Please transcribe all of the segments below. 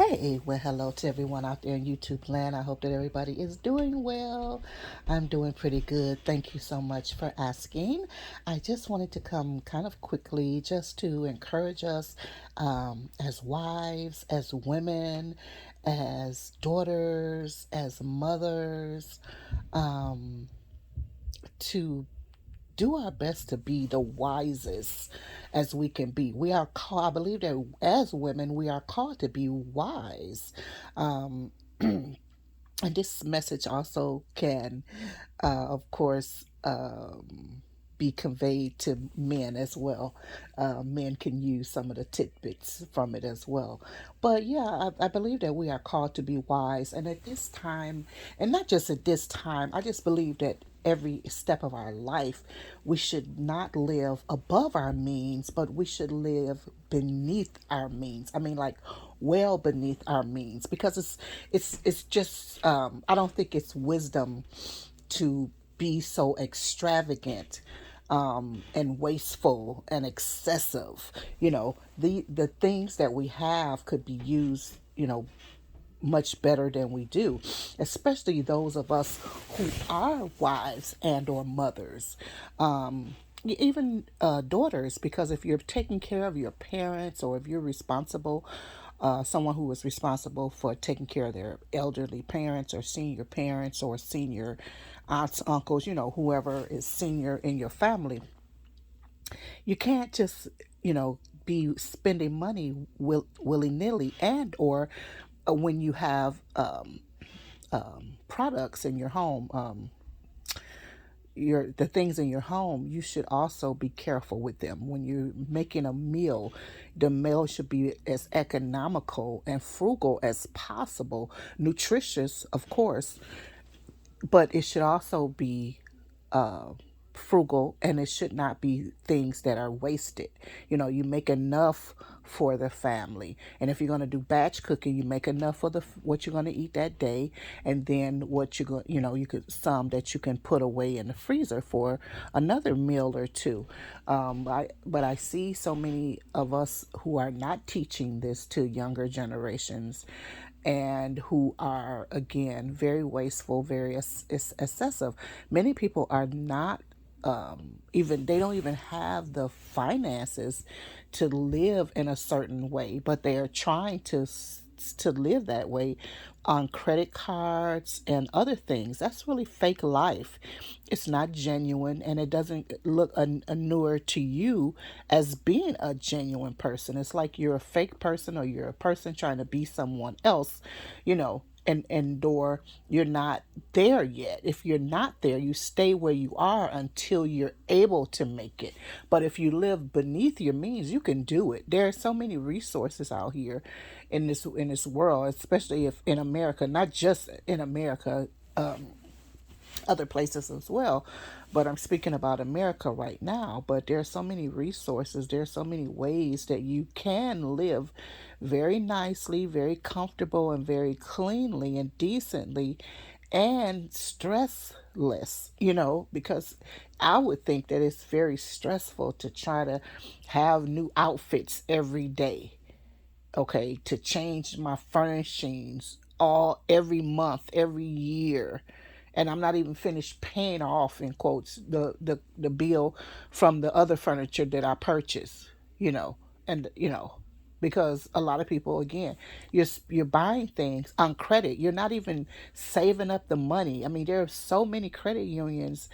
Hey, well, hello to everyone out there in YouTube land. I hope that everybody is doing well. I'm doing pretty good. Thank you so much for asking. I just wanted to come kind of quickly just to encourage us as wives, as women, as daughters, as mothers, um, to do our best to be the wisest as we can be. We are called, I believe that as women, we are called to be wise. Um, and this message also can, of course, be conveyed to men as well. Men can use some of the tidbits from it as well. But yeah, I believe that we are called to be wise. And at this time, and not just at this time, I just believe that every step of our life, we should not live above our means, but we should live beneath our means. I mean, like well beneath our means, because it's just I don't think it's wisdom to be so extravagant and wasteful and excessive. The things that we have could be used, much better than we do, especially those of us who are wives and or mothers, even daughters, because if you're taking care of your parents, or if you're responsible, someone who is responsible for taking care of their elderly parents or senior parents or senior aunts, uncles, whoever is senior in your family, you can't just, be spending money willy nilly, and or when you have products in your home, the things in your home, you should also be careful with them. When you're making a meal, the meal should be as economical and frugal as possible, nutritious, of course, but it should also be frugal, and it should not be things that are wasted. You make enough for the family, and if you're going to do batch cooking, you make enough for the what you're going to eat that day, and then what you're going, you could some that you can put away in the freezer for another meal or two. But I see so many of us who are not teaching this to younger generations, and who are, again, very wasteful, very excessive. Many people are not, even, they don't even have the finances to live in a certain way, but they are trying to live that way on credit cards and other things. That's really fake life. It's not genuine, and it doesn't look newer to you as being a genuine person. It's like you're a fake person, or you're a person trying to be someone else, and or you're not there yet. If you're not there, you stay where you are until you're able to make it. But if you live beneath your means, you can do it. There are so many resources out here in this world, especially if in America, not just in America, other places as well. But I'm speaking about America right now. But there are so many resources, there are so many ways that you can live very nicely, very comfortable, and very cleanly and decently and stressless, because I would think that it's very stressful to try to have new outfits every day, okay, to change my furnishings all every month, every year. And I'm not even finished paying off, in quotes, the bill from the other furniture that I purchased, you know, and because a lot of people, again, you're buying things on credit. You're not even saving up the money. I mean, there are so many credit unions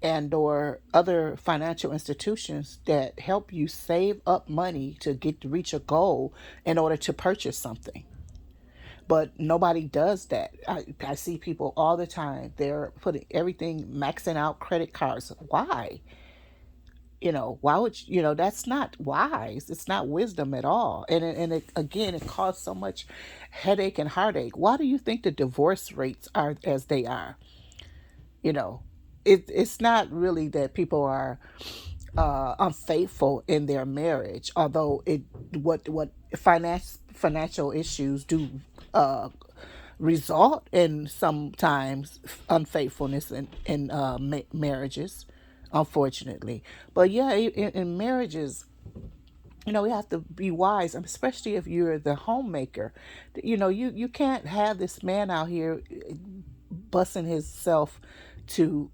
and or other financial institutions that help you save up money to get to reach a goal in order to purchase something. But nobody does that. I see people all the time, they're putting everything, maxing out credit cards. Why? Why would that's not wise. It's not wisdom at all. Again, it causes so much headache and heartache. Why do you think the divorce rates are as they are? you know it's not really that people are unfaithful in their marriage, although it what financial issues do uh, result in sometimes unfaithfulness in marriages, unfortunately. But yeah, in marriages, We have to be wise, especially if you're the homemaker. You can't have this man out here busting himself to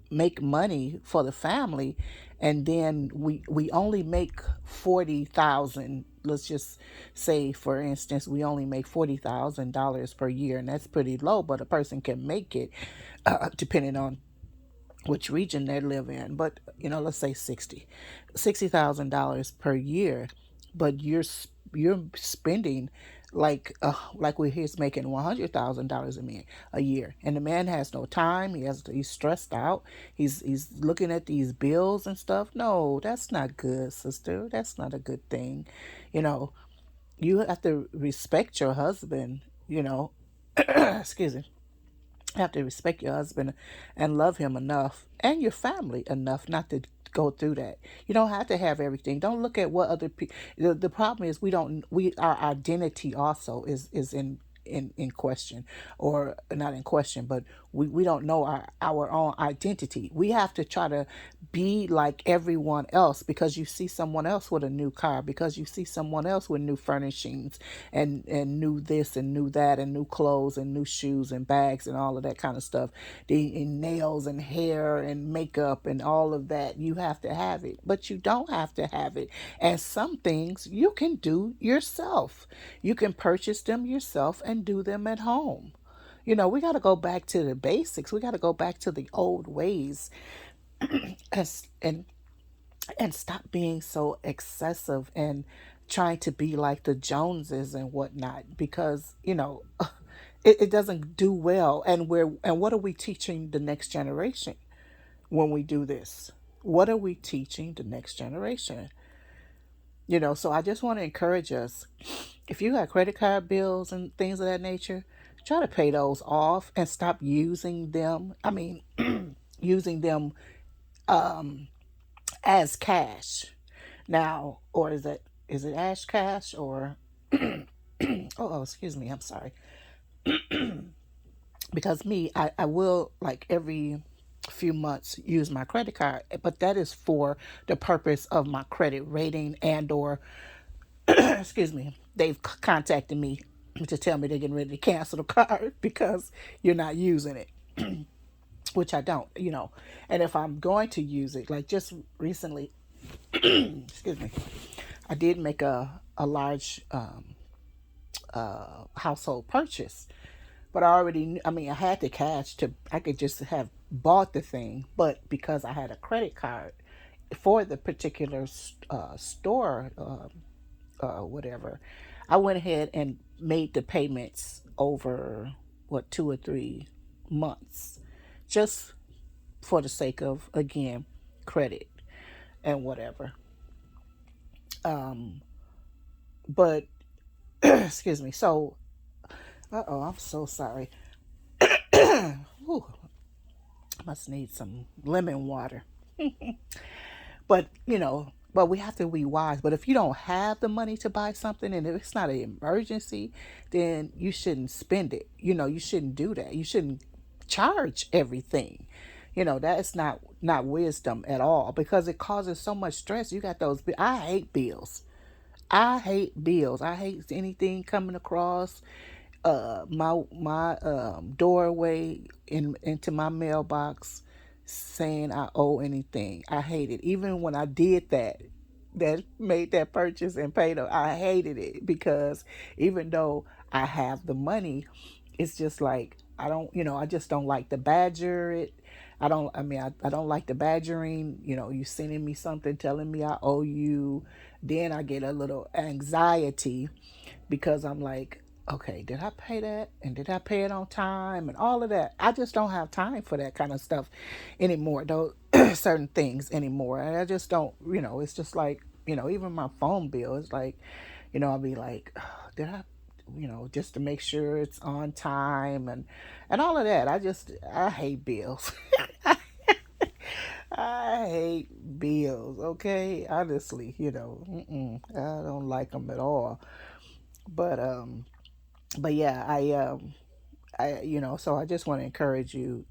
make money for the family, and then we only make 40,000. Let's just say, for instance, we only make $40,000 per year, and that's pretty low, but a person can make it, depending on which region they live in. But let's say $60,000 per year, but you're spending like we he's making $100,000 a year, and the man has no time. He's stressed out. He's looking at these bills and stuff. No, that's not good, sister. That's not a good thing. You know, you have to respect your husband. Excuse me, have to respect your husband and love him enough and your family enough not to go through that. You don't have to have everything. Don't look at what other people. The problem is our identity also is in question, or not in question, but we don't know our own identity. We have to try to be like everyone else because you see someone else with a new car, because you see someone else with new furnishings and new this and new that and new clothes and new shoes and bags and all of that kind of stuff. And nails and hair and makeup and all of that. You have to have it, but you don't have to have it. And some things you can do yourself. You can purchase them yourself and do them at home. We got to go back to the basics. We got to go back to the old ways, and and stop being so excessive and trying to be like the Joneses and whatnot, because it doesn't do well. And what are we teaching the next generation when we do this? What are we teaching the next generation? So I just want to encourage us, if you got credit card bills and things of that nature, try to pay those off and stop using them. I mean, using them as cash now. Or is it ash cash, or excuse me, I'm sorry. Because me, I will, like, every few months use my credit card, but that is for the purpose of my credit rating, and or excuse me, they've contacted me to tell me they're getting ready to cancel the card because you're not using it, which I don't. And if I'm going to use it, like just recently, excuse me, I did make a large household purchase, but I mean, I had the cash I could just have bought the thing, but because I had a credit card for the particular store, whatever, I went ahead and made the payments over, what, 2 or 3 months, just for the sake of, again, credit and whatever. But excuse me. So, I'm so sorry. Ooh, I must need some lemon water. But we have to be wise. But if you don't have the money to buy something, and if it's not an emergency, then you shouldn't spend it. You shouldn't do that. You shouldn't charge everything. That's not wisdom at all, because it causes so much stress. You got those. I hate bills. I hate bills. I hate anything coming across my doorway into my mailbox saying I owe anything. I hate it. Even when I did that made that purchase and paid it, I hated it, because even though I have the money, it's just like, I just don't like the badger it. I don't like the badgering. You sending me something telling me I owe you. Then I get a little anxiety, because I'm like, okay, did I pay that? And did I pay it on time? And all of that. I just don't have time for that kind of stuff anymore, though, certain things anymore. And I just don't, it's just like, even my phone bill is like, I'll be like, did I, just to make sure it's on time, and all of that. I hate bills. I hate bills, okay? Honestly, I don't like them at all. But yeah, so I just want to encourage you,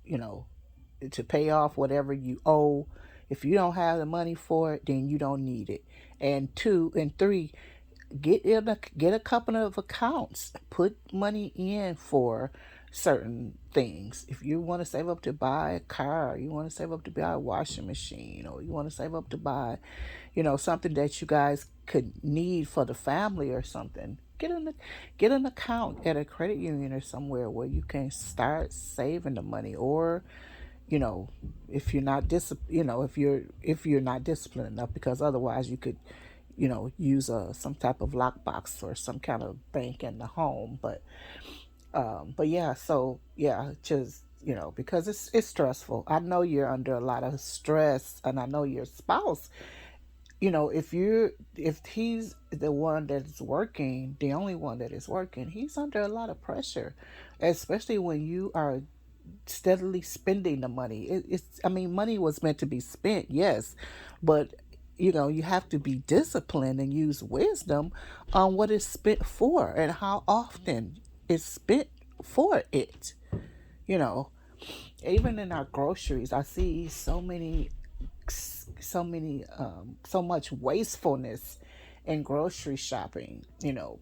to pay off whatever you owe, If you don't have the money for it, then you don't need it. And two and three, get a couple of accounts. Put money in for certain things. If you want to save up to buy a car, you want to save up to buy a washing machine, or you want to save up to buy, something that you guys could need for the family or something. Get an account at a credit union or somewhere where you can start saving the money. Or you know if you're not if you're not disciplined enough, because otherwise you could use some type of lockbox or some kind of bank in the home. But yeah, so yeah, just because it's stressful. I know you're under a lot of stress, and I know your spouse, if he's the one that's working, the only one that is working, he's under a lot of pressure, especially when you are steadily spending the money. I mean, money was meant to be spent, yes, but you have to be disciplined and use wisdom on what it's spent for and how often it's spent for it. You know, Even in our groceries, I see so much wastefulness in grocery shopping.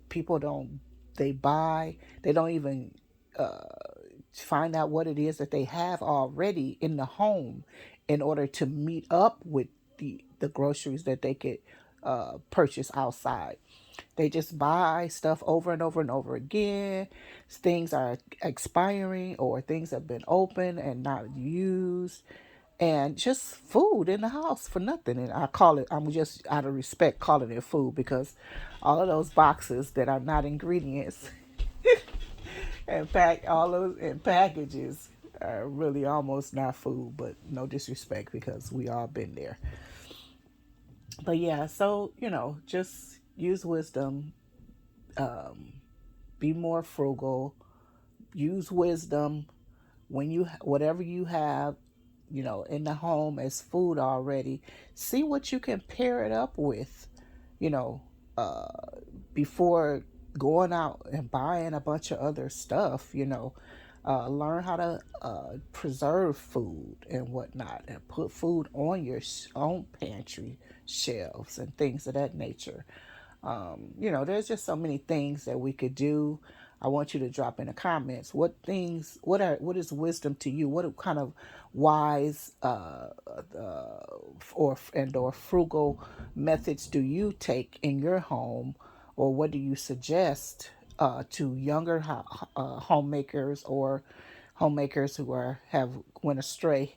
People don't they buy they don't even find out what it is that they have already in the home in order to meet up with the groceries that they could purchase outside. They just buy stuff over and over and over again. Things are expiring, or things have been opened and not used, and just food in the house for nothing. And I'm just out of respect calling it food, because all of those boxes that are not ingredients all those in packages are really almost not food. But no disrespect, because we all been there. But yeah, so just use wisdom, be more frugal, use wisdom when whatever you have, in the home as food already. See what you can pair it up with, you know, uh, before going out and buying a bunch of other stuff. Learn how to preserve food and whatnot, and put food on your own pantry shelves and things of that nature. There's just so many things that we could do. I want you to drop in the comments what is wisdom to you? What kind of wise or frugal methods do you take in your home, or what do you suggest to younger homemakers, or homemakers who have went astray,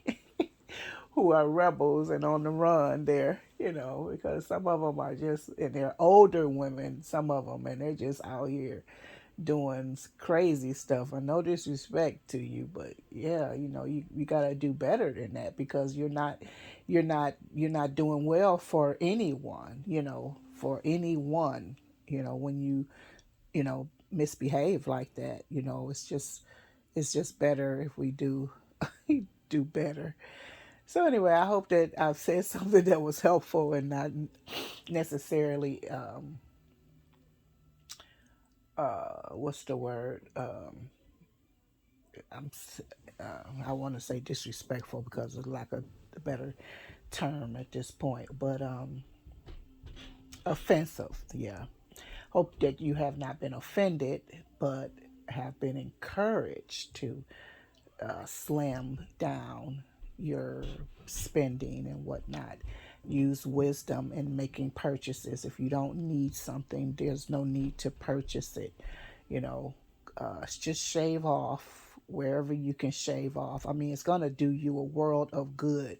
who are rebels and on the run there, because some of them are just, and they're older women, some of them, and they're just out here doing crazy stuff. And no disrespect to you, but yeah, you got to do better than that, because you're not doing well for anyone, when you misbehave like that. It's just better if we do better. So anyway, I hope that I've said something that was helpful, and not necessarily what's the word? I'm I want to say disrespectful, because of lack of a better term at this point, but offensive. Yeah. Hope that you have not been offended, but have been encouraged to slam down your spending and whatnot. Use wisdom in making purchases. If you don't need something, there's no need to purchase it. You know, just shave off wherever you can shave off. I mean, it's going to do you a world of good.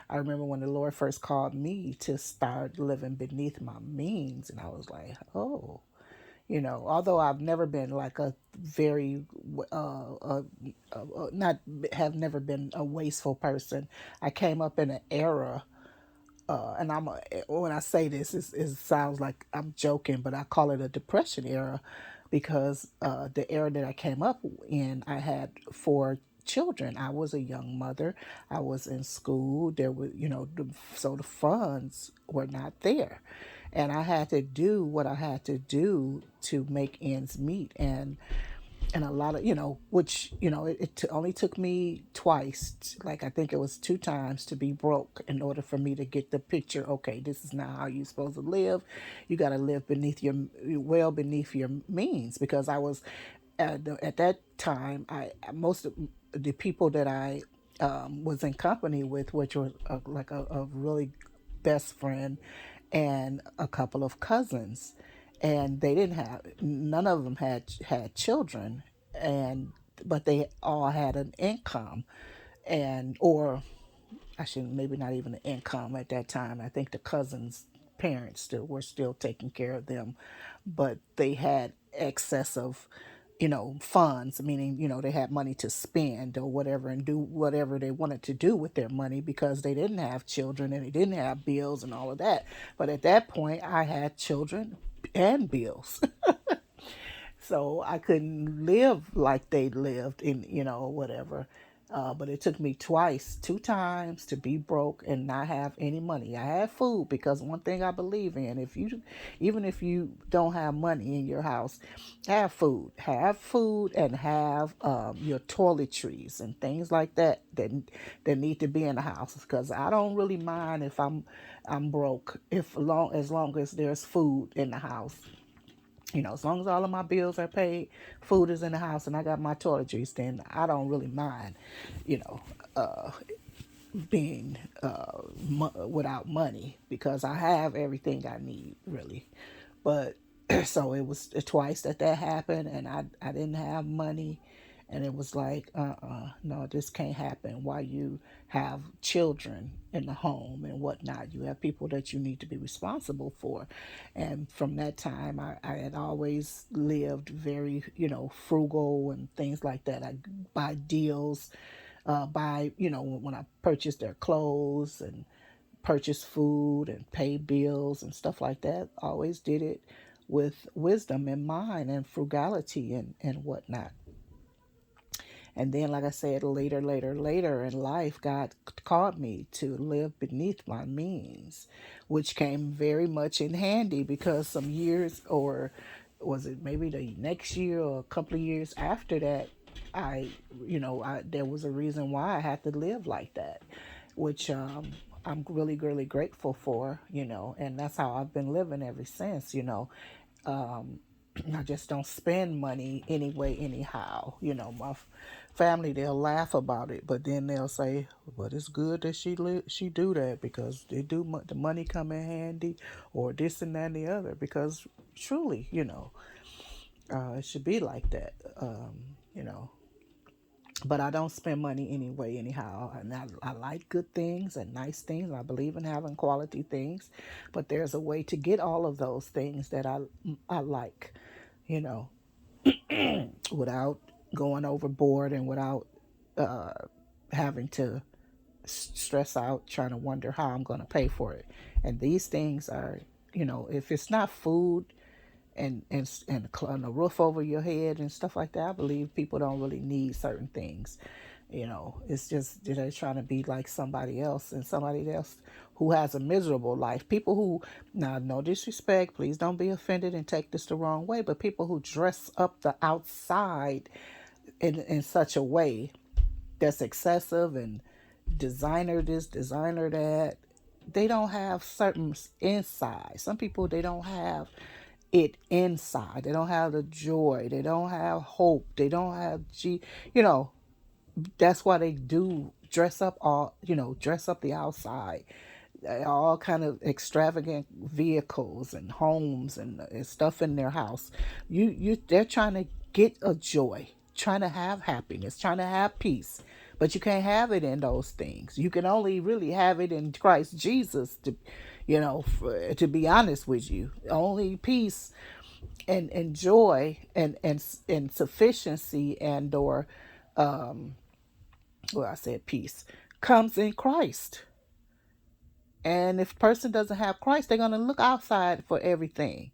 I remember when the Lord first called me to start living beneath my means, and I was like, oh, although I've never been like a very not have never been a wasteful person. I came up in an era, and when I say this, it sounds like I'm joking, but I call it a depression era, because the era that I came up in, I had 4 children. I was a young mother. I was in school. There was, so the funds were not there, and I had to do what I had to do to make ends meet. And and a lot of, which, only took me twice, like I think it was two times, to be broke in order for me to get the picture. Okay, this is not how you're supposed to live. You got to live beneath your, well beneath your means, because I was at that time, I most of the people that I was in company with, which was a really best friend and a couple of cousins, and they didn't have, none of them had children, and but they all had an income, and or I shouldn't, maybe not even an income at that time. I think the cousins' parents still taking care of them, but they had excess of, funds, meaning, they had money to spend or whatever, and do whatever they wanted to do with their money, because they didn't have children and they didn't have bills and all of that. But at that point, I had children and bills. So I couldn't live like they lived in, whatever. But it took me twice, two times, to be broke and not have any money. I had food, because one thing I believe in, even if you don't have money in your house, have food, and have your toiletries and things like that need to be in the house. Because I don't really mind if I'm broke, if long as there's food in the house. As long as all of my bills are paid, food is in the house, and I got my toiletries, then I don't really mind, you know, being without money, because I have everything I need, really. But so it was twice that happened, and I didn't have money, and it was like, no, this can't happen while you have children in the home and whatnot. You have people that you need to be responsible for. And from that time, I had always lived very, frugal and things like that. I buy deals, buy, when I purchase their clothes, and purchase food and pay bills and stuff like that. Always did it with wisdom in mind, and frugality, and whatnot. And then, like I said, later in life, God called me to live beneath my means, which came very much in handy, because some years, or was it maybe the next year or a couple of years after that, I, there was a reason why I had to live like that, which I'm really, really grateful for, and that's how I've been living ever since. I just don't spend money anyway, anyhow. My family, they'll laugh about it, but then they'll say, "But it's good that she do that, because the money come in handy, or this and that and the other." Because truly, it should be like that. You know, but I don't spend money anyway, anyhow. And I like good things and nice things. I believe in having quality things, but there's a way to get all of those things that I like, you know, without going overboard, and without having to stress out trying to wonder how I'm going to pay for it. And these things are, if it's not food and a roof over your head and stuff like that, I believe people don't really need certain things. It's just they're trying to be like somebody else, and somebody else who has a miserable life. People who, now, no disrespect, please don't be offended and take this the wrong way, but people who dress up the outside in such a way that's excessive, and designer this, designer that, they don't have certain inside. Some people, they don't have it inside. They don't have the joy. They don't have hope. They don't have you know, that's why they do dress up the outside. All kind of extravagant vehicles and homes, and stuff in their house. They're trying to get a joy, trying to have happiness, trying to have peace. But you can't have it in those things. You can only really have it in Christ Jesus, to be honest with you. Only peace and joy and sufficiency, and or well, I said peace, comes in Christ. And if a person doesn't have Christ, they're gonna look outside for everything,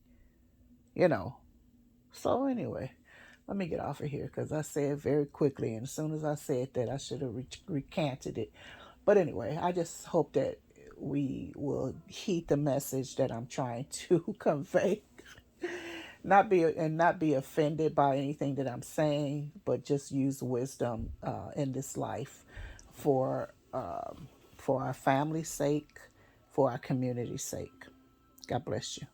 you know. So anyway, let me get off of here, because I said very quickly, and as soon as I said that, I should have recanted it. But anyway, I just hope that we will heed the message that I'm trying to convey. not be offended by anything that I'm saying, but just use wisdom in this life for our family's sake, for our community's sake. God bless you.